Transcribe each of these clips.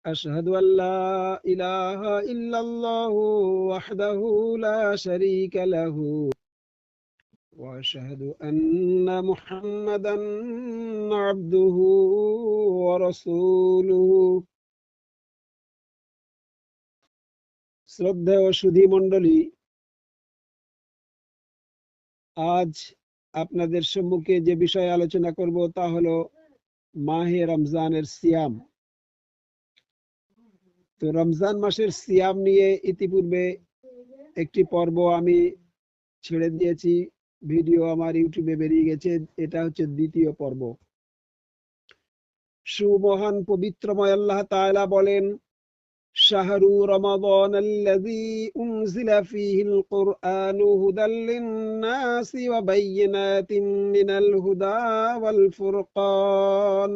أشهد أن لا إله إلا الله وحده لا شريك له وأشهد أن محمدا عبده ورسوله শ্রদ্ধেয় সুধী মণ্ডলী, আজ আপনাদের সম্মুখে যে বিষয়ে আলোচনা করব তা হলো মাহে রমজানের সিয়াম। তো রমজান মাসের সিয়াম নিয়ে ইতিপূর্বে একটি পর্ব আমি ছেড়ে দিয়েছি, ভিডিও আমার ইউটিউবে বেরিয়ে গেছে। এটা হচ্ছে দ্বিতীয় পর্ব। সুমহান পবিত্রময় আল্লাহ তাআলা বলেন, শাহরু রমাদানাল্লাযী উনজিলা ফীহিল কুরআনু হুদাল লিন-নাসি ওয়া বায়্যিনাতিন মিনাল হুদা ওয়াল ফুরকান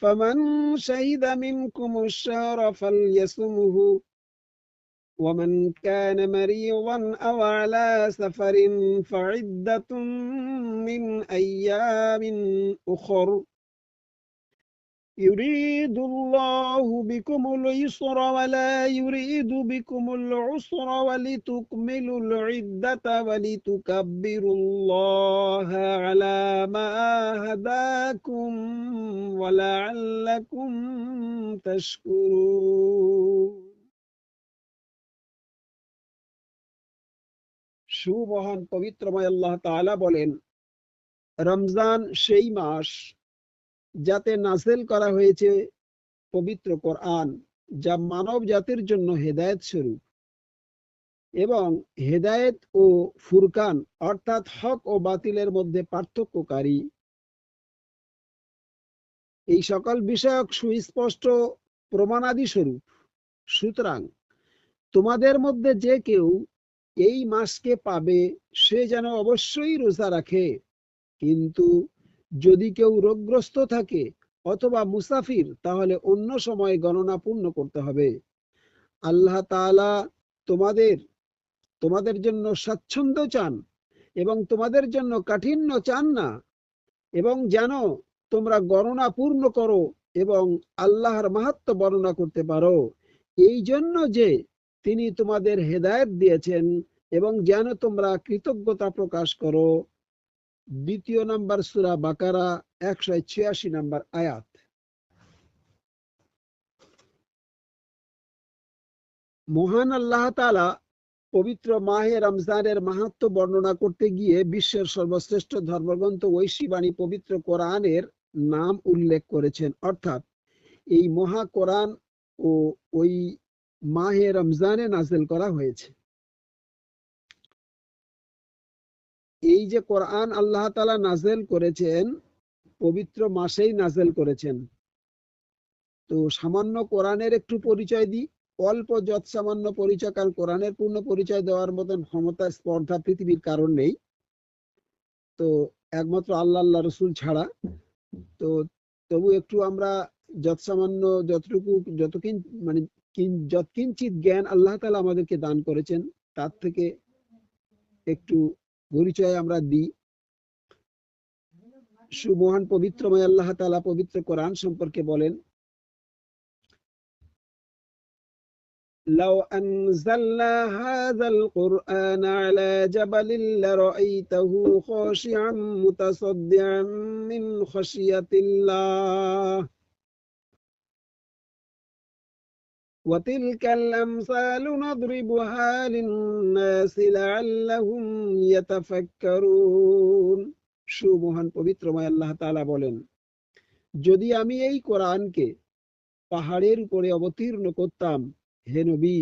ফামান শাহিদা মিনকুমুশ শাহরা ফালইয়াসুমহু ومن كان مريضا أو على سفر فعدة من أيام أخر يريد الله بكم اليسر ولا يريد بكم العسر ولتكملوا العدة ولتكبروا الله على ما هداكم ولعلكم تشكرون। সুমহান পবিত্রময় আল্লাহ তাআলা বলেন, রমজান সেই মাস যাতে নাযিল করা হয়েছে পবিত্র কোরআন, যা মানব জাতির জন্য হেদায়েত স্বরূপ এবং হেদায়েত ও ফুরকান অর্থাৎ হক ও বাতিলের মধ্যে পার্থক্যকারী, এই সকল বিষয়ক সুস্পষ্ট প্রমাণাদি স্বরূপ। সুতরাং তোমাদের মধ্যে যে কেউ এই মাসকে পাবে সে যেন অবশ্যই রোজা রাখে, কিন্তু যদি কেউ রোগগ্রস্ত থাকে অথবা মুসাফির তাহলে অন্য সময় গণনা পূর্ণ করতে হবে। আল্লাহ তাআলা তোমাদের জন্য স্বাচ্ছন্দ্য চান এবং তোমাদের জন্য কাঠিন্য চান না, এবং যেন তোমরা গণনা পূর্ণ করো এবং আল্লাহর মাহাত্ম্য বর্ণনা করতে পারো, এই জন্য যে তিনি তোমাদের হেদায়েত দিয়েছেন, এবং যেন তোমরা কৃতজ্ঞতা প্রকাশ করো। দ্বিতীয় নম্বর সূরা বাকারা 186 নম্বর আয়াত। মহান আল্লাহ তাআলা পবিত্র মাহে রমজানের মাহাত্ম্য বর্ণনা করতে গিয়ে বিশ্বের সর্বশ্রেষ্ঠ ধর্মগ্রন্থ ঐশী বাণী পবিত্র কোরআনের নাম উল্লেখ করেছেন, অর্থাৎ এই মহা কোরআন ও ওই মাহে রমজানে নাযিল করা হয়েছে। এই যে কোরআন আল্লাহ তাআলা নাযিল করেছেন, পবিত্র মাসেই নাযিল করেছেন। তো সামান্য কোরআনের একটু পরিচয় দিই, অল্প যৎ সামান্য পরিচয়, কারণ কোরআনের পূর্ণ পরিচয় দেওয়ার মতন ক্ষমতা স্পর্ধা পৃথিবীর কারণ নেই, তো একমাত্র আল্লাহ রসুল ছাড়া। তো তবু একটু আমরা যৎসামান্য যতটুকু যতকিন মানে যৎকিঞ্চিত জ্ঞান আল্লাহ তাআলা আমাদেরকে দান করেছেন তার থেকে একটু পরিচয় আমরা দিই। সুমহান পবিত্রময় আল্লাহ তাআলা পবিত্র কোরআন সম্পর্কে বলেন, لو أنزلنا هذا القرآن على جبل لرأيته خاشعا متصدعا من خشية الله وتلك الأمثال نضربها للناس لعلهم يتفكرون। সুমহান পবিত্রময় আল্লাহ তাআলা বলেন, যদি আমি এই কোরআনকে পাহাড়ের উপরে অবতীর্ণ করতাম, হে নবী,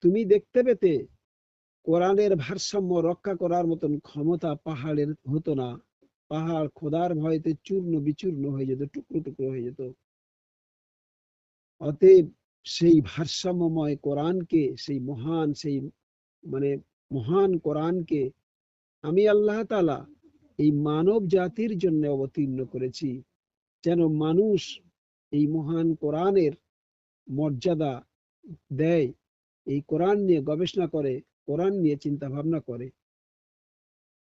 তুমি দেখতে পেতে কোরআনের ভারসাম্য রক্ষা করার মতন ক্ষমতা পাহাড়ের হতো না। পাহাড় খোদার ভয়েতে চূর্ণ বিচূর্ণ হয়ে যেত, টুকরো টুকরো হয়ে যেত। অতএব সেই ভারসাম্যময় কোরআনকে, সেই মহান কোরআনকে আমি আল্লাহ তাআলা এই মানব জাতির জন্য অবতীর্ণ করেছি, যেন মানুষ এই মহান কোরআনের মর্যাদা দেয়, এই কোরআন নিয়ে গবেষণা করে, কোরআন নিয়ে চিন্তা ভাবনা করে।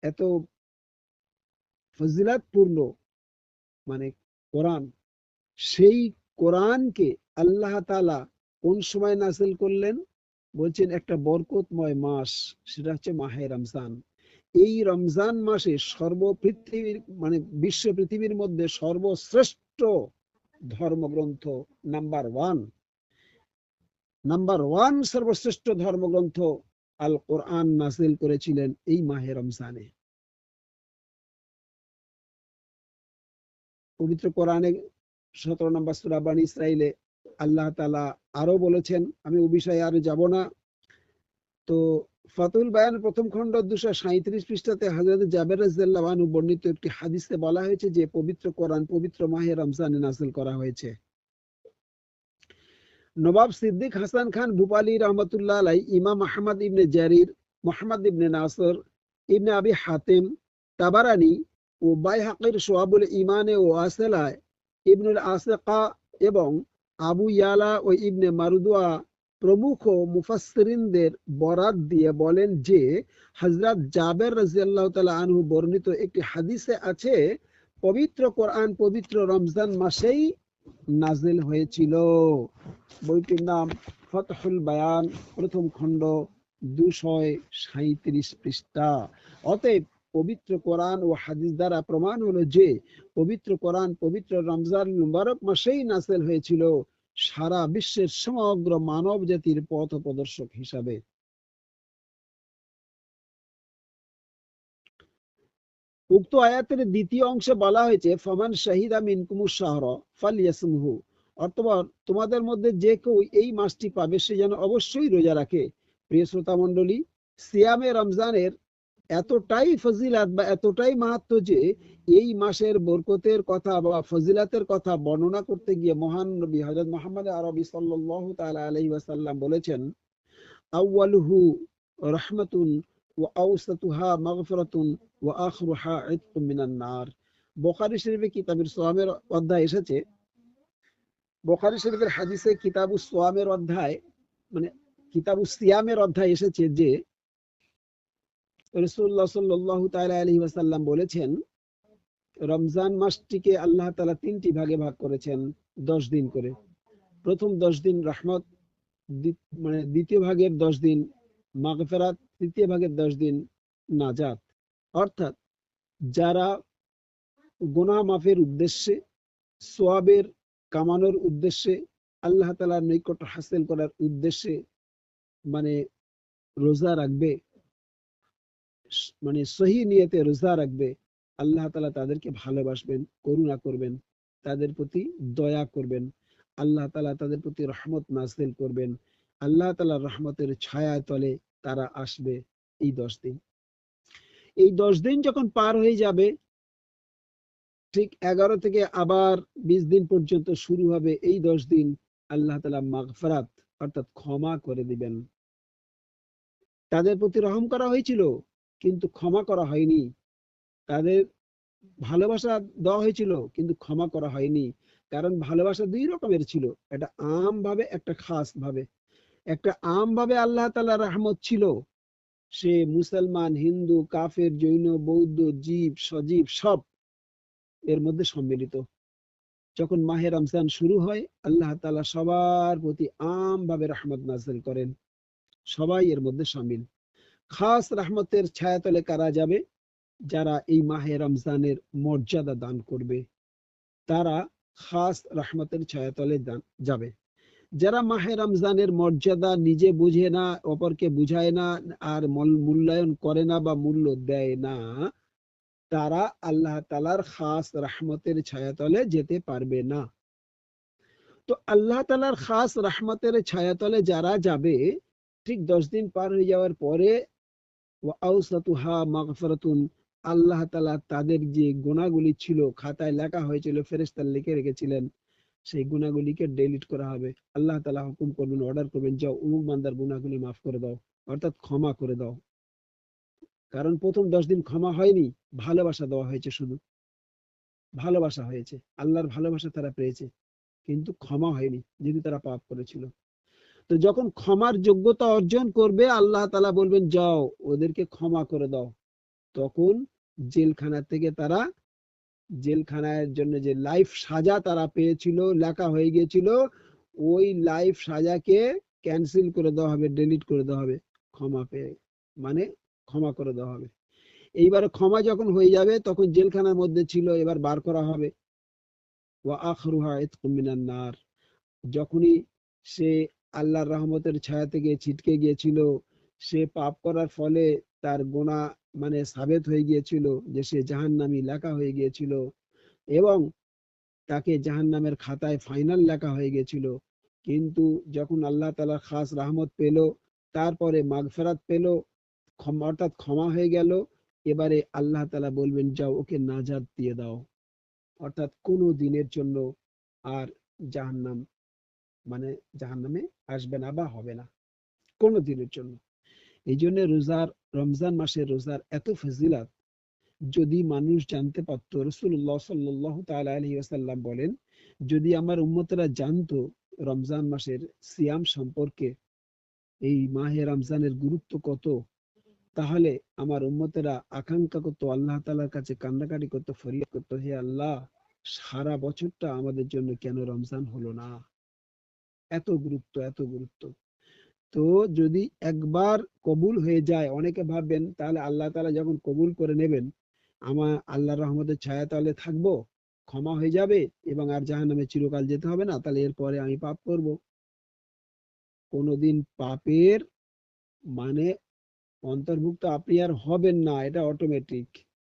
এত ফজিলাতপূর্ণ কোরআন, সেই কোরআনকে আল্লাহ তাআলা কোন সময় নাযিল করলেন? বলছেন একটা বরকতময় মাস, সেটা হচ্ছে মাহে রমজান। এই রমজান মাসে পৃথিবীর বিশ্ব পৃথিবীর মধ্যে সর্বশ্রেষ্ঠ ধর্মগ্রন্থ নাম্বার ওয়ান সর্বশ্রেষ্ঠ ধর্মগ্রন্থ আল কোরআন নাযিল করেছিলেন এই মাহে রমজানে। পবিত্র কোরআনে 17 নম্বর সূরা বনী ইসরাইলে আল্লাহ তাআলা আরো বলেছেন, আমি ওই বিষয়ে আর যাব না। তো ফাতুল বায়ানের প্রথম খণ্ড 237 পৃষ্ঠাতে হযরত জাবের রাদিয়াল্লাহু আনহু বর্ণিত একটি হাদিসে বলা হয়েছে যে পবিত্র কোরআন পবিত্র মাহে রমজানে নাযিল করা হয়েছে। নবাব সিদ্দিক হাসান খান ভূপালী রহমতুল্লাহ আলাই, ইমাম আহমদ ইবনে জারির, মুহাম্মদ ইবনে নাসর, ইবনে আবি হাতিম, তাবারানি ও বাইহাকির শুআবুল ঈমানে ও আসলায় ইবনুল আসিকা এবং আবু ইয়ালা ও ইবনে মারদুয়া প্রমুখ মুফাসসিরিনদের বরাত দিয়ে বলেন যে হযরত জাবের রাদিয়াল্লাহু তাআলা আনহু বর্ণিত একটি হাদিসে আছে পবিত্র কোরআন পবিত্র রমজান মাসেই নাজিল হয়েছিল। বইটির নাম ফাতহুল বায়ান, প্রথম খণ্ড, 237 পৃষ্ঠা। অতএব পবিত্র কোরআন ও হাদিস দ্বারা প্রমাণ হলো যে পবিত্র কোরআন পবিত্র রমজান মুবারক মাসেই নাযিল হয়েছিল সারা বিশ্বের সমগ্র মানব জাতির পথ প্রদর্শক হিসাবে। উক্ত আয়াতের দ্বিতীয় অংশে বলা হয়েছে ফামান শাহিদা মিনকুমুশ শাহরা ফালইয়াসমহু, অর্থাৎ তোমাদের মধ্যে যে কেউ এই মাসটি পাবে সে যেন অবশ্যই রোজা রাখে। প্রিয় শ্রোতা মণ্ডলী, সিয়ামে রমজানের এতটাই ফজিলাত বা এতটাই মাহাত্ম্য যে এই মাসের বরকতের কথা বা ফজিলাতের কথা বর্ণনা করতে গিয়ে মহান নবী হযরত মুহাম্মদ আরবি সাল্লাল্লাহু তাআলা আলাইহি ওয়াসাল্লাম বলেছেন, আউয়ালুহু রাহমাতুন ওয়া আওসাতুহা মাগফিরাতুন ওয়া আখিরুহা ইতকুম মিনান নার। বুখারী শরীফে কিতাবুস সিয়ামের অধ্যায় এসেছে, বুখারী শরীফের হাদিসে কিতাবুস সিয়ামের অধ্যায় কিতাবুস সিয়ামের অধ্যায় এসেছে যে রাসূলুল্লাহ সাল্লাল্লাহু তাআলা আলাইহি ওয়াসাল্লাম বলেছেন, রমজান মাসটিকে আল্লাহ তাআলা 3টি ভাগে ভাগ করেছেন 10 দিন করে। প্রথম 10 দিন রহমত, দ্বিতীয় ভাগের 10 দিন মাগফিরাত, তৃতীয় ভাগের 10 দিন নাজাত। অর্থাৎ যারা গুনাহ মাফের উদ্দেশ্যে, সওয়াবের কামানোর উদ্দেশ্যে, আল্লাহ তাআলার নৈকট্য হাসিল করার উদ্দেশ্যে রোজা রাখবে, সহি নিয়তে রোজা রাখবে, আল্লাহ তাআলা তাদেরকে ভালোবাসবেন, করুণা করবেন, তাদের প্রতি দয়া করবেন, আল্লাহ তাআলা তাদের প্রতি রহমত নাযিল করবেন, আল্লাহ তাআলার রহমতের ছায়ার তলে তারা আসবে। এই 10 দিন, এই 10 দিন যখন পার হয়ে যাবে, ঠিক 11 থেকে আবার 20 দিন পর্যন্ত শুরু হবে এই 10 দিন আল্লাহ তাআলা মাগফিরাত অর্থাৎ ক্ষমা করে দিবেন। তাদের প্রতি রহম করা হয়েছিল কিন্তু ক্ষমা করা হয়নি, তাদের ভালোবাসা দেওয়া হয়েছিল কিন্তু ক্ষমা করা হয়নি। কারণ ভালোবাসা 2 রকমের ছিল, একটা আম ভাবে, একটা খাস ভাবে। একটা আম ভাবে আল্লাহ তাআলার রহমত ছিল, সে মুসলমান, হিন্দু, কাফের, জৈন, বৌদ্ধ, জীব, সজীব সব এর মধ্যে সম্মিলিত। যখন মাহে রমজান শুরু হয় আল্লাহ তাআলা সবার প্রতি আম ভাবে রহমত নাযিল করেন, সবাই এর মধ্যে শামিল। খাস রহমতের ছায়াতলে কারা যাবে? যারা এই মাহে রমজানের মর্যাদা দান করবে, তারা খাস রহমতের ছায়াতলে যাবে। যারা মাহে রমজানের মর্যাদা নিজে বুঝে না, অপরকে বুঝায় না, আর মূল্যায়ন করে না বা মূল্য দেয় না, তারা আল্লাহ তাআলার খাস রহমতের ছায়াতলে যেতে পারবে না। তো আল্লাহ তাআলার খাস রহমতের ছায়াতলে যারা যাবে, ঠিক 10 দিন পার হয়ে যাওয়ার পরে ওয়া আওসাতুহা মাগফিরাতুন, আল্লাহ তাআলা তাদের যে গুনাহগুলি ছিল, খাতায় লেখা হয়েছিল, ফেরেশতা লিখে রেখেছিলেন, সেই গুনাহগুলিকে ডিলিট করা হবে। আল্লাহ তাআলা হুকুম করবেন, অর্ডার করবেন, যাও অমুক বান্দার গুনাহগুলি মাফ করে দাও, অর্থাৎ ক্ষমা করে দাও। কারণ প্রথম 10 দিন ক্ষমা হয়নি, ভালোবাসা দেওয়া হয়েছে, শুধু ভালোবাসা হয়েছে, আল্লাহর ভালোবাসা তারা পেয়েছে, কিন্তু ক্ষমা হয়নি যদি তারা পাপ করেছিল। তো যখন ক্ষমার যোগ্যতা অর্জন করবে, আল্লাহ তাআলা বলবেন যাও ওদেরকে ক্ষমা করে দাও, তখন জেলখানা থেকে তারা জেলখানার জন্য যে লাইফ সাজা তারা পেয়েছিল, লেখা হয়ে গিয়েছিল, ওই লাইফ সাজাকে ক্যান্সেল করে দেওয়া হবে, ডিলিট করে দেওয়া হবে, ক্ষমা পেয়ে, মানে ক্ষমা করে দেওয়া হবে। এইবার ক্ষমা যখন হয়ে যাবে তখন জেলখানার মধ্যে ছিল, এবার বার করা হবে। ওয়া আখরুহা ইতকুম মিনান নার, যখনই সে আল্লাহর রহমতের ছায়া থেকে ছিটকে গিয়েছিল, সে পাপ করার ফলে তার গোনা মানে সাবেত হয়ে গিয়েছিল, যে সে জাহান্নামী লেখা হয়ে গিয়েছিল, এবং তাকে জাহান্নামের খাতায় ফাইনাল লেখা হয়ে গেছিল। কিন্তু যখন আল্লাহ তাআলা খাস রহমত পেল, তারপরে মাগফিরাত পেল, অর্থাৎ ক্ষমা হয়ে গেল, এবারে আল্লাহ তাআলা বলবেন যাও ওকে নাজাত দিয়ে দাও, অর্থাৎ কোনো দিনের জন্য আর জাহান্নাম মানে জাহান্নামে আসবে না বা হবে না কোনো দিনের জন্য। এই জন্য রোজার, রমজান মাসের রোজার এত ফজিলত যদি মানুষ জানতে পারতো। রাসূলুল্লাহ সাল্লাল্লাহু তাআলা আলাইহি ওয়াসাল্লাম বলেন, যদি আমার উম্মতরা জানতো রমজান মাসের সিয়াম সম্পর্কে, এই মাহে রমজানের গুরুত্ব কত, তাহলে আমার উম্মতেরা আকাঙ্ক্ষা করতো, আল্লাহ তাআলার কাছে কান্নাকাটি করতো, ফরিয়াদ করতো, হে আল্লাহ, সারা বছরটা আমাদের জন্য কেন রমজান হলো না। এত গুরুত্ব, এত গুরুত্ব। তো যদি একবার কবুল হয়ে যায়, অনেকে ভাববেন তাহলে আল্লাহ তাআলা যখন কবুল করে নেবেন, আমার আল্লাহর রহমতের ছায়া তলে থাকবো, ক্ষমা হয়ে যাবে এবং আর জাহান্নামে চিরকাল যেতে হবে না, তাহলে এরপরে আমি পাপ করব। কোনোদিন পাপের মানে অন্তর্ভুক্ত আপনি আর হবেন না, এটা অটোমেটিক।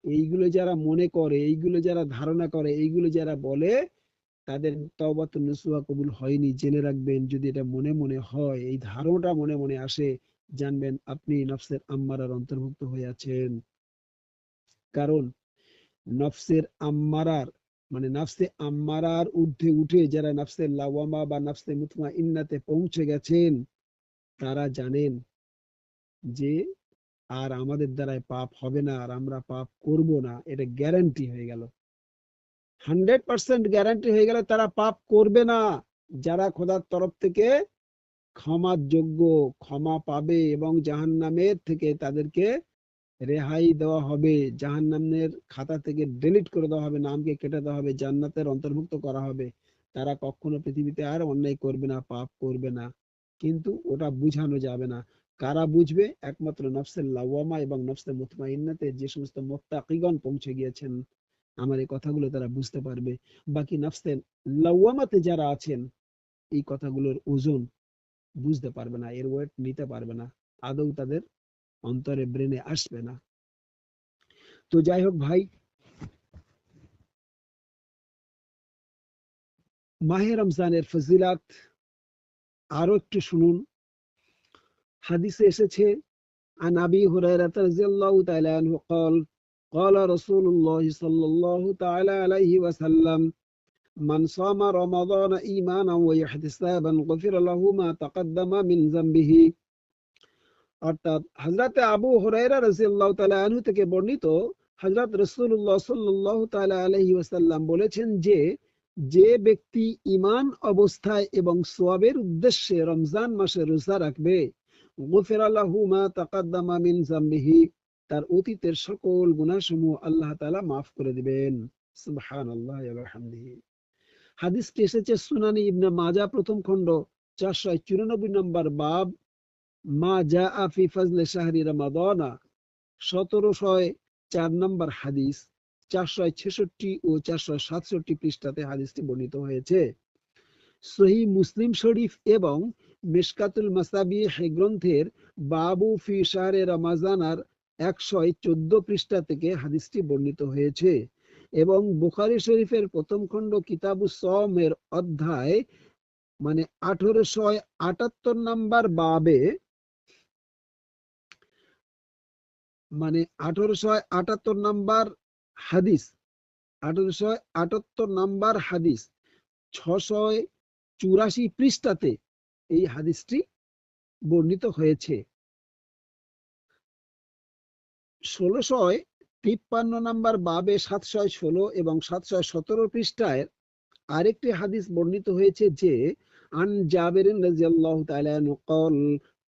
এইগুলো যারা মনে করে, এইগুলো যারা ধারণা করে, এইগুলো যারা বলে, তাদের তওবাতুন নসুহা কবুল হয়নি। জেনে রাখবেন, যদি এটা মনে মনে হয়, এই ধারণাটা মনে মনে আসে, জানবেন আপনি নফসের আম্মারার অন্তর্ভুক্ত হয়ে আছেন। কারণ নফসের আম্মারার মানে নফসে আম্মারার ঊর্ধ্বে উঠে যারা নফসে লাওয়ামা বা নফসে মুতমাইন্নাতে পৌঁছে গেছেন, তারা জানেন যে আর আমাদের দ্বারাই পাপ হবে না, আর আমরা পাপ করব না, এটা গ্যারান্টি হয়ে গেল, 100% গ্যারান্টি হয়ে গেল, তারা পাপ করবে না। যারা খোদার তরফ থেকে ক্ষমার যোগ্য, ক্ষমা পাবে এবং জাহান্নামের থেকে তাদেরকে রেহাই দেওয়া হবে, জাহান্নামের খাতা থেকে ডিলিট করে দেওয়া হবে, নামকে কেটে দেওয়া হবে, জান্নাতের অন্তর্ভুক্ত করা হবে। তারা কখনো পৃথিবীতে আর অন্যায় করবে না, পাপ করবে না। কিন্তু ওটা বুঝানো যাবে না। কারা বুঝবে? একমাত্র নফসে লাওয়ামা এবং নফসে মুতমাইন্নাতে যে সমস্ত মুত্তাকিগণ পৌঁছে গিয়েছেন, আমার এই কথাগুলো তারা বুঝতে পারবে। বাকি নফসে লাওয়ামাতে যারা আছেন, এই কথাগুলোর ওজন বুঝতে পারবে না, এর ওয়েট নিতে পারবে না, আদৌ তাদের অন্তরে ব্রেনে আসবে না। তো যাই হোক ভাই, মাহে রমজানের ফজিলাত আরো একটু শুনুন। হাদিসে এসেছে, عن أبي هريرة رضي الله تعالى عنه قال قال رسول الله صلى الله تعالى عليه وسلم من صام رمضان إيمانا واحتسابا غفر له ما تقدم من ذنبه। অর্থাৎ হযরত আবু হুরায়রা রাদিয়াল্লাহু তাআলা আনহু থেকে বর্ণিত, হযরত রাসূলুল্লাহ সাল্লাল্লাহু তাআলা আলাইহি ওয়াসাল্লাম বলেছেন যে, যে ব্যক্তি ঈমান অবস্থায় এবং সওয়াবের উদ্দেশ্যে রমজান মাসে রোজা রাখবে, গুফিরা লাহু মা তাকাদ্দামা মিন যামবিহি, তার অতীতের সকল গুনাহসমূহ আল্লাহ তাআলা মাফ করে দিবেন। সুবহানাল্লাহি ওয়া বিহামদিহি। হাদিসটি এসেছে সুনানি ইবনে মাজাহ প্রথম খণ্ড 494 নম্বর বাব, মা জাআ ফি ফাজলি শাহরি রমাদানা, 1704 নম্বর হাদিস, 466 ও 467 পৃষ্ঠাতে হাদিসটি বর্ণিত হয়েছে। সহিহ মুসলিম শরীফ এবং মিশকাতুল মাসাবিহ গ্রন্থের বাবু ফি শাহরে রমাজানার 114 পৃষ্ঠা থেকে হাদিসটি বর্ণিত হয়েছে, এবং বুখারী শরীফের প্রথম খণ্ড কিতাবুস সওমের অধ্যায় 1878 নম্বর বাবে 1878 নম্বর হাদিস, 1878 নম্বর হাদিস 684 পৃষ্ঠাতে এই হাদিসটি বর্ণিত হয়েছে। 1653 নম্বর বাবে 716 এবং 717 পৃষ্ঠায় আরেকটি হাদিস বর্ণিত হয়েছে যে, আন জাবেরিন রাদিয়াল্লাহু তাআলা আনহু قال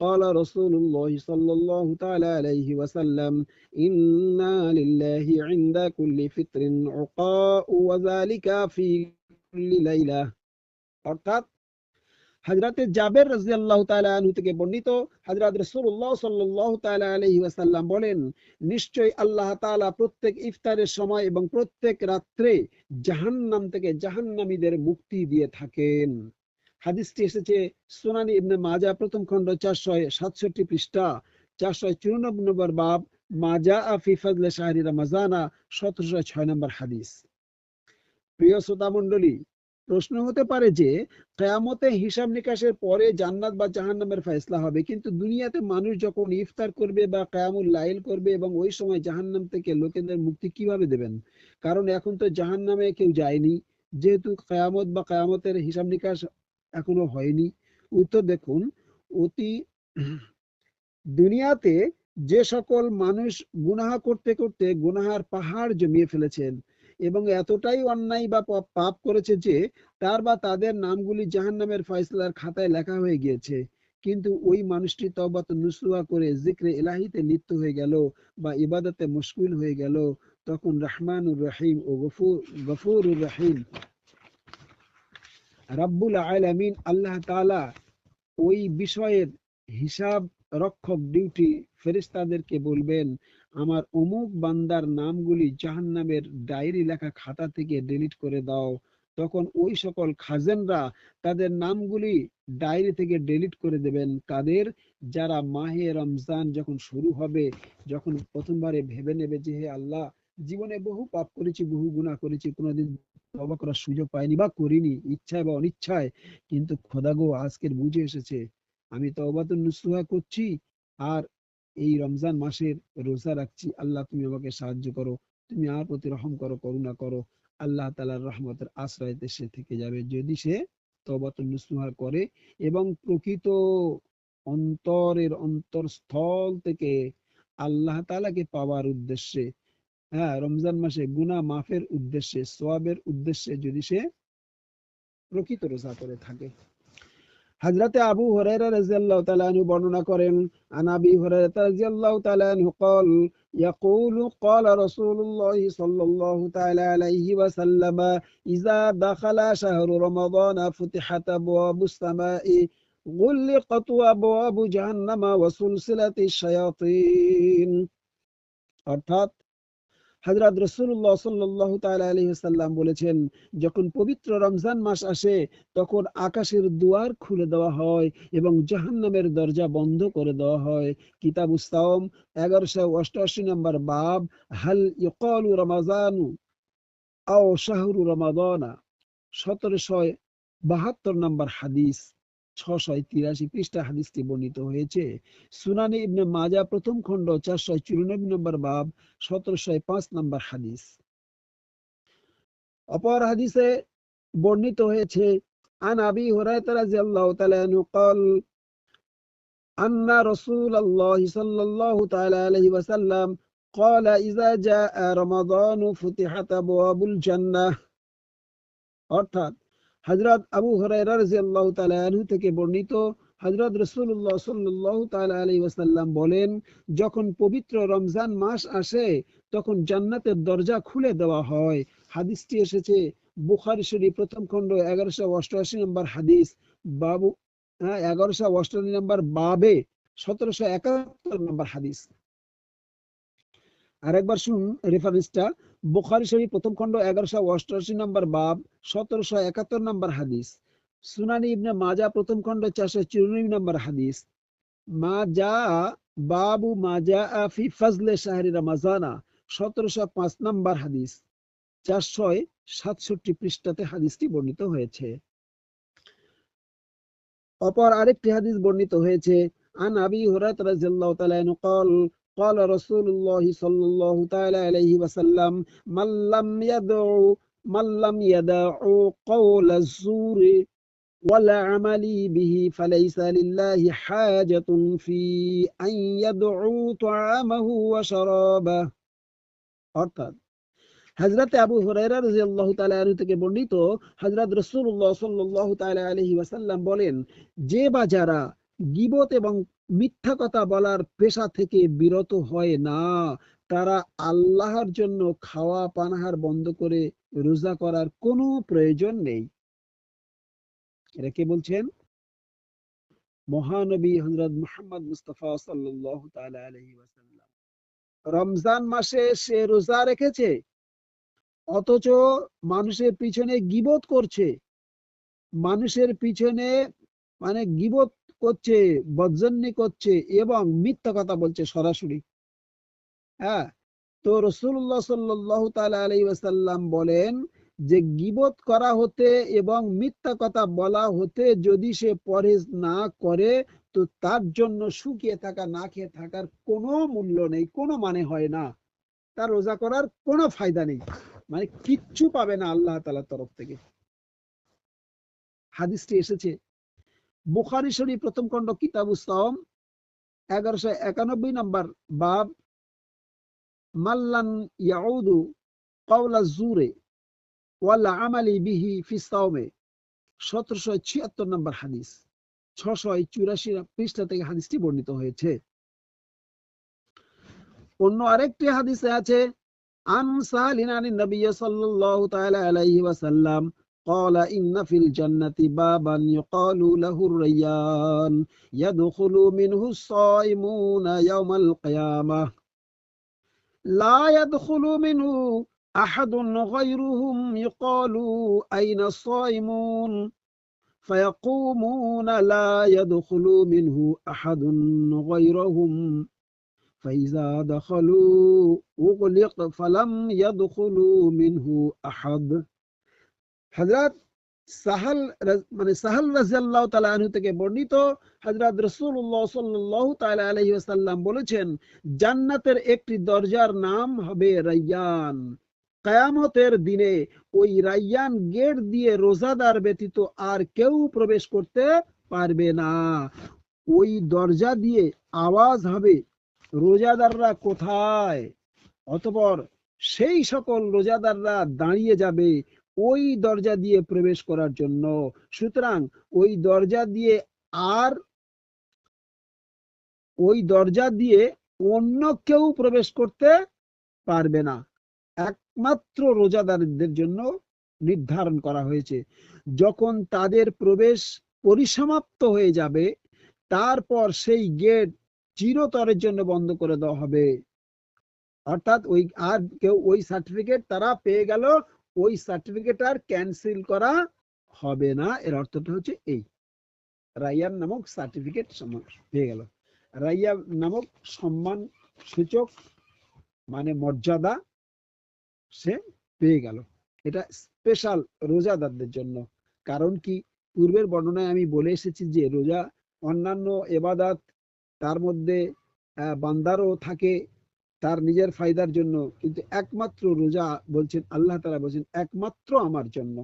قال رسول الله صلى الله تعالى عليه وسلم إن لله عند كل فطر عقاء وذلك في كل ليلة। অর্থাৎ হযরতে জাবের রাদিয়াল্লাহু তাআলা আনহু থেকে বর্ণিত, হযরত রাসূলুল্লাহ সাল্লাল্লাহু তাআলা আলাইহি ওয়াসাল্লাম বলেন, নিশ্চয়ই আল্লাহ তাআলা প্রত্যেক ইফতারের সময় এবং প্রত্যেক রাত্রে জাহান্নাম থেকে জাহান্নামীদের মুক্তি দিয়ে থাকেন। হাদিসটি এসেছে সুনানি ইবনে মাজাহ প্রথম খণ্ড 467 পৃষ্ঠা, 494 নম্বর বাব, মাজা ফি ফাজলে শাহরি রমাজানা, 1706 নম্বর হাদিস। প্রিয় শ্রোতা মণ্ডলী, প্রশ্ন হতে পারে যে কিয়ামতে হিসাব নিকাশের পরে জান্নাত বা জাহান্নামের ফয়সালা হবে, কিন্তু দুনিয়াতে মানুষ যখন ইফতার করবে বা কিয়ামুল লাইল করবে এবং ওই সময় জাহান্নাম থেকে লোকেদের মুক্তি কিভাবে দেবেন? কারণ এখন তো জাহান্নামে কেউ যায়নি, যেহেতু কিয়ামত বা কিয়ামতের হিসাব নিকাশ এখনো হয়নি। উত্তর দেখুন, অতি দুনিয়াতে যে সকল মানুষ গুনাহ করতে করতে গুনাহার পাহাড় জমিয়ে ফেলেছেন এবং এতটাই অন্যায় বা পাপ করেছে যে তার বা তাদের নামগুলি জাহান্নামের ফয়সালার খাতায় লেখা হয়ে গিয়েছে, কিন্তু ওই মানুষটি তওবাত নুসুহা করে জিক্রে ইলাহিতে লিপ্ত হয়ে গেল বা ইবাদতে মশগুল হয়ে গেল, তখন রহমানুর রহিম ও গফুরুর রহিম রাব্বুল আলামিন আল্লাহ তাআলা ওই বিষয়ের হিসাব রক্ষক ডিউটি ফেরেশতাদেরকে বলবেন, আমার অমুক বান্দার নামগুলি জাহান্নামের ডায়েরি লেখা খাতা থেকে ডিলিট করে দাও। তখন ওই সকল খাজেনরা তাদের নামগুলি ডায়েরি থেকে ডিলিট করে দেবেন। কাদের? যারা মাহে রমজান যখন শুরু হবে, যখন প্রথমবারে ভেবে নেবে যে হে আল্লাহ, জীবনে বহু পাপ করেছি, বহু গুনাহ করেছি, কোনোদিন তওবা করার সুযোগ পাইনি বা করিনি, ইচ্ছায় বা অনিচ্ছায়, কিন্তু খোদা গো, আজকের বুঝে এসেছে আমি তওবাতুন নুসুহা করছি আর এই রমজান মাসের রোজা রাখছি। আল্লাহ, তুমি আমাকে সাহায্য করো, তুমি আমার প্রতি রহম করো, করুণা করো। আল্লাহ তাআলার রহমতের আশ্রয়তে সে থেকে যাবে যদি সে তওবাতুন নুসুহা করে এবং প্রকৃত অন্তরের অন্তরস্থল থেকে আল্লাহ তাআলাকে পাওয়ার উদ্দেশ্যে, হ্যাঁ, রমজান মাসে গুনাহ মাফের উদ্দেশ্যে, সওয়াবের উদ্দেশ্যে যদি সে প্রকৃত রোজা করে থাকে। হযরতে আবু হুরায়রা রাদিয়াল্লাহু তাআলা আনহু বর্ণনা করেন, আন আবি হুরায়রা রাদিয়াল্লাহু তাআলা আনহু قال يقول قال رسول الله صلى الله تعالى عليه وسلم إذا دخل شهر رمضان فتحت أبواب السماء غلقت أبواب جهنم وسلسلة الشياطين। অর্থাৎ হযরত রাসূলুল্লাহ সাল্লাল্লাহু তাআলা আলাইহি ওয়াসাল্লাম বলেছেন, যখন পবিত্র রমজান মাস আসে তখন আকাশের দুয়ার খুলে দেওয়া হয় এবং জাহান্নামের দরজা বন্ধ করে দেওয়া হয়। কিতাবুস সাওম 1188 নম্বর বাব, হাল ইউকালু রমাজানু আও শাহরু রমাদানা, 1772 নম্বর হাদিস, 683 পৃষ্ঠা হাদিসটি বর্ণিত হয়েছে। সুনানে ইবনে মাজাহ প্রথম খণ্ড 494 নম্বর বাব, 1705 নম্বর হাদিস। অপর হাদিসে বর্ণিত হয়েছে, আন আবি হুরায়রা রাদিয়াল্লাহু তাআলা আনহু قال আন্না রাসূলুল্লাহ সাল্লাল্লাহু তাআলা আলাইহি ওয়াসাল্লাম قال إذا جاء رمضان فتحت أبواب الجنة। অর্থাৎ হযরত আবু হুরায়রা রাদিয়াল্লাহু তাআলা আনহু থেকে বর্ণিত, হযরত রাসূলুল্লাহ সাল্লাল্লাহু তাআলা আলাইহি ওয়াসাল্লাম বলেন, যখন পবিত্র রমজান মাস আসে তখন জান্নাতের দরজা খুলে দেওয়া হয়। হাদিসটি এসেছে বুখারী শরীফ প্রথম খণ্ড 1188 নম্বর হাদিস, বাবু 1188 নম্বর বাবে, 1771 নম্বর হাদিস। আরেকবার শুনুন রেফারেন্সটা, বুখারী শরীফ প্রথম খণ্ড 1188 নম্বর বাব, 1771 নম্বর হাদিস। সুনানি ইবনে মাজাহ প্রথম খণ্ড 494 নম্বর হাদিস। মা জা বাবু মা জা ফি ফাজলে শাহরি রমাজানা, 1705 নম্বর হাদিস, 467 পৃষ্ঠাতে হাদিসটি বর্ণিত হয়েছে। অপর আরেকটি হাদিস বর্ণিত হয়েছে, আন আবি হুরায়রা রাদিয়াল্লাহু তাআলা আনহু قال قال رسول الله صلى الله تعالى عليه وسلم من لم يدع قول الزور ولا عمل به فليس لله حاجة في أن يدعو طعامه وشرابه। অর্থাৎ হযরত আবু হুরায়রা রাদিয়াল্লাহু তাআলা আনহু থেকে বর্ণিত, হযরত রাসূলুল্লাহ সাল্লাল্লাহু তাআলা আলাইহি ওয়াসাল্লাম বলেন, যে বা যারা গীবত এবং মিথ্যা কথা বলার পেশা থেকে বিরত হয় না, তারা আল্লাহর জন্য খাওয়া পানাহার বন্ধ করে রোজা করার কোনো প্রয়োজন নেই। এটা কে বলছেন? মহানবী হযরত মুহাম্মদ মুস্তাফা সাল্লাল্লাহু তাআলা আলাইহি ওয়াসাল্লাম। রমজান মাসে সে রোজা রেখেছে, অথচ মানুষের পিছনে গীবত করছে, মানুষের পিছনে মানে গীবত করছে, বদজন্নি করছে এবং মিথ্যা কথা বলছে সরাসরি। হ্যাঁ, তো রাসূলুল্লাহ সাল্লাল্লাহু তাআলা আলাইহি ওয়াসাল্লাম বলেন যে গীবত করা হতে এবং মিথ্যা কথা বলা হতে যদি সে পরহেজ না করে, তো তার জন্য শুকিয়ে থাকা, না খেয়ে থাকার কোনো মূল্য নেই, কোনো মানে হয় না, তার রোজা করার কোনো ফায়দা নেই, মানে কিচ্ছু পাবে না আল্লাহ তাআলার তরফ থেকে। হাদিসটি এসেছে বুখারী শরীফ প্রথম খণ্ড কিতাবুস সাওম 1191 নম্বর বাব, মাল্লান ইয়াউদু কাওলা জুরে ওয়াল আমালি বিহি ফি সাওমে, 1776 নম্বর হাদিস, 684 পৃষ্ঠা থেকে হাদিসটি বর্ণিত হয়েছে। অন্য আরেকটি হাদিসে আছে, আন সালিন আনিন নবী সাল্লাল্লাহু তাআলা আলাইহি ওয়াসাল্লাম قال إن في الجنة بابا يقال له الريان يدخل منه الصائمون يوم القيامة لا يدخل منه أحد غيرهم يقال أين الصائمون فيقومون لا يدخل منه أحد غيرهم فإذا دخلوا أغلق فلم يدخلوا منه أحد। হযরত সাহাল রাদিয়াল্লাহু তাআলা আনহু থেকে বর্ণিত, হযরত রাসূলুল্লাহ সাল্লাল্লাহু তাআলা আলাইহি ওয়াসাল্লাম বলেছেন, জান্নাতের একটি দরজার নাম হবে রায়্যান। কিয়ামতের দিনে ওই রায়্যান গেট দিয়ে রোজাদার ব্যতীত আর কেউ প্রবেশ করতে পারবে না। ওই দরজা দিয়ে আওয়াজ হবে, রোজাদাররা কোথায়? অতঃপর সেই সকল রোজাদাররা দাঁড়িয়ে যাবে ওই দরজা দিয়ে প্রবেশ করার জন্য। সুতরাং ওই দরজা দিয়ে আর ওই দরজা দিয়ে অন্য কেউ প্রবেশ করতে পারবে না, একমাত্র রোজাদারদের জন্য নির্ধারণ করা হয়েছে। যখন তাদের প্রবেশ পরিসমাপ্ত হয়ে যাবে, তারপর সেই গেট চিরতরের জন্য বন্ধ করে দেওয়া হবে। অর্থাৎ ওই আর কেউ ওই সার্টিফিকেট তারা পেয়ে গেল, ওই সার্টিফিকেট আর ক্যান্সেল করা হবে না। এর অর্থটা হচ্ছে এই, রাইয়ান নামক সার্টিফিকেট পেয়ে গেল। রাইয়া নামক সম্মান সূচক মানে মর্যাদা সে পেয়ে গেল। এটা স্পেশাল রোজাদারদের জন্য। কারণ কি, পূর্বের বর্ণনায় আমি বলে এসেছি যে রোজা অন্যান্য ইবাদত তার মধ্যে বান্দারও থাকে তার নিজের ফায়দার জন্য, কিন্তু একমাত্র রোজা বলছেন আল্লাহ তাআলা বলছেন একমাত্র আমার জন্য,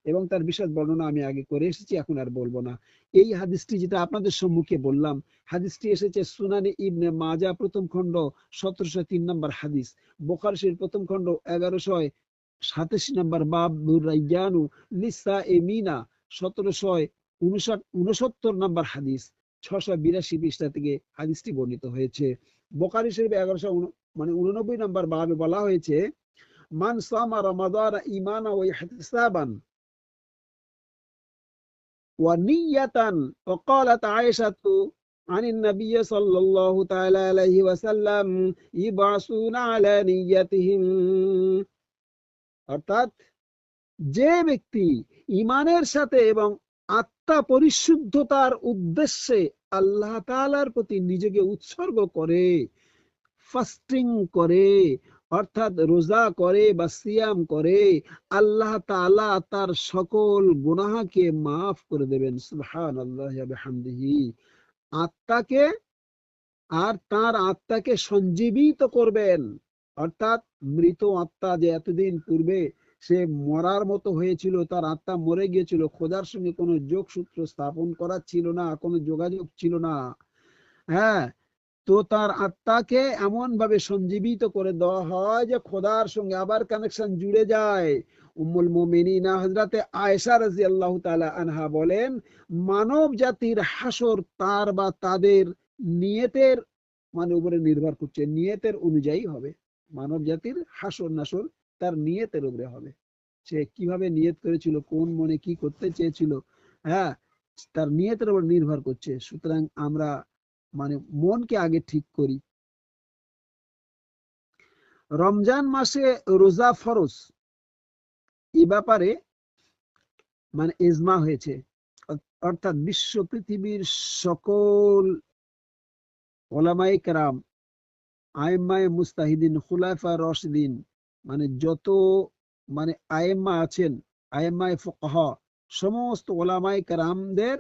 এবং তার বিশদ বর্ণনা আমি আগে করে এসেছি, এখন আর বলবো না। এই হাদিসটি যেটা আপনাদের সম্মুখে বললাম, হাদিসটি এসেছে সুনানে ইবনে মাজা প্রথম খণ্ড 1703 নম্বর হাদিস, বুখারী শরীফ প্রথম খণ্ড 1187 নম্বর বাব রায়্যানু লিসাইমিনা 1769 নম্বর হাদিস, 682 পৃষ্ঠা থেকে হাদিসটি বর্ণিত হয়েছে। বুখারী শরীফ 1189 নম্বর বাবে বলা হয়েছে, মান সামা রমাদান ঈমানান ওয়া ইহতিসাবান ওয়া নিয়াতান ওয়া ক্বালাত আয়েশাতু আনিন নবী সাল্লাল্লাহু তাআলা আলাইহি ওয়াসাল্লাম ইবাসুনা আলা নিয়াতিহিম। অর্থাৎ যে ব্যক্তি ঈমানের সাথে এবং আত্মা পরিশুদ্ধতার উদ্দেশ্যে আল্লাহ তাআলার প্রতি নিজেকে উৎসর্গ করে, ফাস্টিং করে, অর্থাৎ রোজা করে বা সিয়াম করে, আল্লাহ তাআলা তার সকল গুনাহকে মাফ করে দেবেন। সুবহানাল্লাহি ওয়া বিহামদিহি। আত্মাকে আর তার আত্মাকে সঞ্জীবিত করবেন, অর্থাৎ মৃত আত্মা যে এতদিন পূর্বে সে মরার মতো হয়েছিল, তার আত্মা মরে গিয়েছিল, খোদার সঙ্গে কোনো যোগসূত্র স্থাপন করা ছিল না, কোনো যোগাযোগ ছিল না। হ্যাঁ, তো তার আত্মাকে এমন ভাবে সঞ্জীবিত করে দেওয়া হয় যে খোদার সঙ্গে আবার কানেকশন জুড়ে যায়। উম্মুল মুমিনিনা হযরতে আয়েশা রাদিয়াল্লাহু তাআলা আনহা বলেন, মানব জাতির হাসর তার বা তাদের নিয়তের মানে উপরে নির্ভর করছে, নিয়তের অনুযায়ী হবে। মানব জাতির হাসর নাসর তার নিয়তের উপরে হবে, সে কিভাবে নিয়ত করেছিল, কোন মনে কি করতে চেয়েছিল, হ্যাঁ, তার নিয়তের উপর নির্ভর করছে। সুতরাং আমরা মানে মনকে আগে ঠিক করি। রমজান মাসে রোজা ফরজ, এ ব্যাপারে মানে ইজমা হয়েছে, অর্থাৎ বিশ্ব পৃথিবীর সকল ওলামায়ে কেরাম, আইম্মায়ে মুস্তাহিদিন, খুলাফা রশিদিন, মানে যত মানে আইম্মা আছেন, আইম্মায়ে ফুকাহা, সমস্ত ওলামায়ে কেরামদের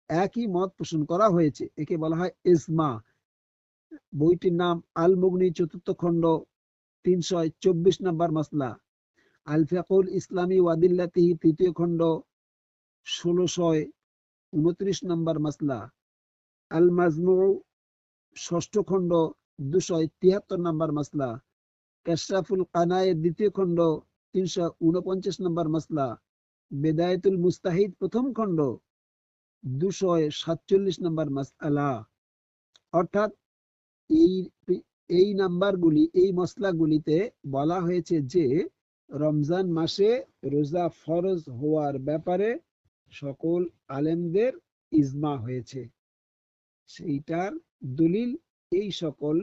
একই মত পোষণ করা হয়েছে, একে বলা হয় ইজমা। বইটির নাম আল মুগনি, চতুর্থ খণ্ড, 324 নম্বর মাসলা। আল ফিকহুল ইসলামী ওয়াদিল্লাতিহি, তৃতীয় খণ্ড, 1629 নম্বর মাসলা। আল মাজমু, ষষ্ঠ খণ্ড, 273 নম্বর মাসলা। কাশফুল কানায়ের, দ্বিতীয় খণ্ড, 349 নম্বর মাসলা। বেদায়েতুল মুস্তাহিদ, প্রথম খণ্ড, 247 নম্বর মাসআলা। অর্থাৎ এই এই নাম্বারগুলি, এই মসলাগুলিতে বলা হয়েছে যে রমজান মাসে রোজা ফরজ হওয়ার ব্যাপারে সকল আলেমদের ইজমা হয়েছে। সেইটার দলিল এই সকল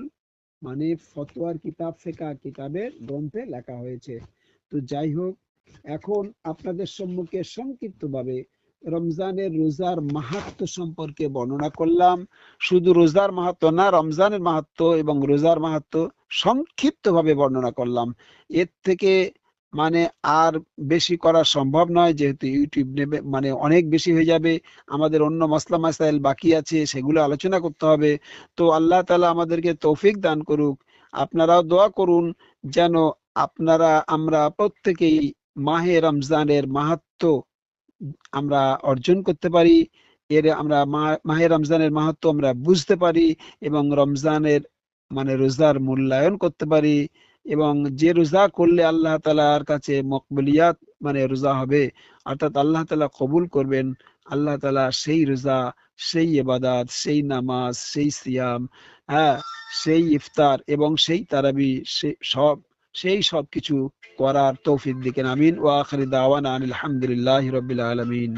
মানে ফতোয়ার কিতাব, ফিকহ কিতাবের গ্রন্থে লেখা হয়েছে। তো যাই হোক, এখন আপনাদের সম্মুখে সংক্ষিপ্তভাবে রমজানের রোজার মাহাত্ম্য সম্পর্কে বর্ণনা করলাম। শুধু রোজার মাহাত্ম্য না, রমজানের মাহাত্ম্য এবং রোজার মাহাত্ম্য সংক্ষিপ্তভাবে বর্ণনা করলাম। এর থেকে মানে আর বেশি করা সম্ভব নয়, যেহেতু ইউটিউব নেবে মানে অনেক বেশি হয়ে যাবে। আমাদের অন্য মাসলা মাসাইল বাকি আছে, সেগুলো আলোচনা করতে হবে। তো আল্লাহ তাআলা আমাদেরকে তৌফিক দান করুক। আপনারাও দোয়া করুন যেন আমরা প্রত্যেকেই মাহে রমজানের মাহাত্ম্য আমরা অর্জন করতে পারি, আমরা মাহে রমজানের মাহাত্ম্য আমরা বুঝতে পারি এবং রমজানের মানে রোজার মূল্যায়ন করতে পারি, এবং যে রোজা করলে আল্লাহ তাআলার কাছে মকবুলিয়াত মানে রোজা হবে, অর্থাৎ আল্লাহ তাআলা কবুল করবেন। আল্লাহ তাআলা সেই রোজা, সেই ইবাদত, সেই নামাজ, সেই সিয়াম, হ্যাঁ, সেই ইফতার এবং সেই তারাবি, সেই সব কিছু করার তৌফিক দিকেন। আমিন। ওয়া আখির দাওয়ানা আলহামদুলিল্লাহি রাব্বিল আলামিন।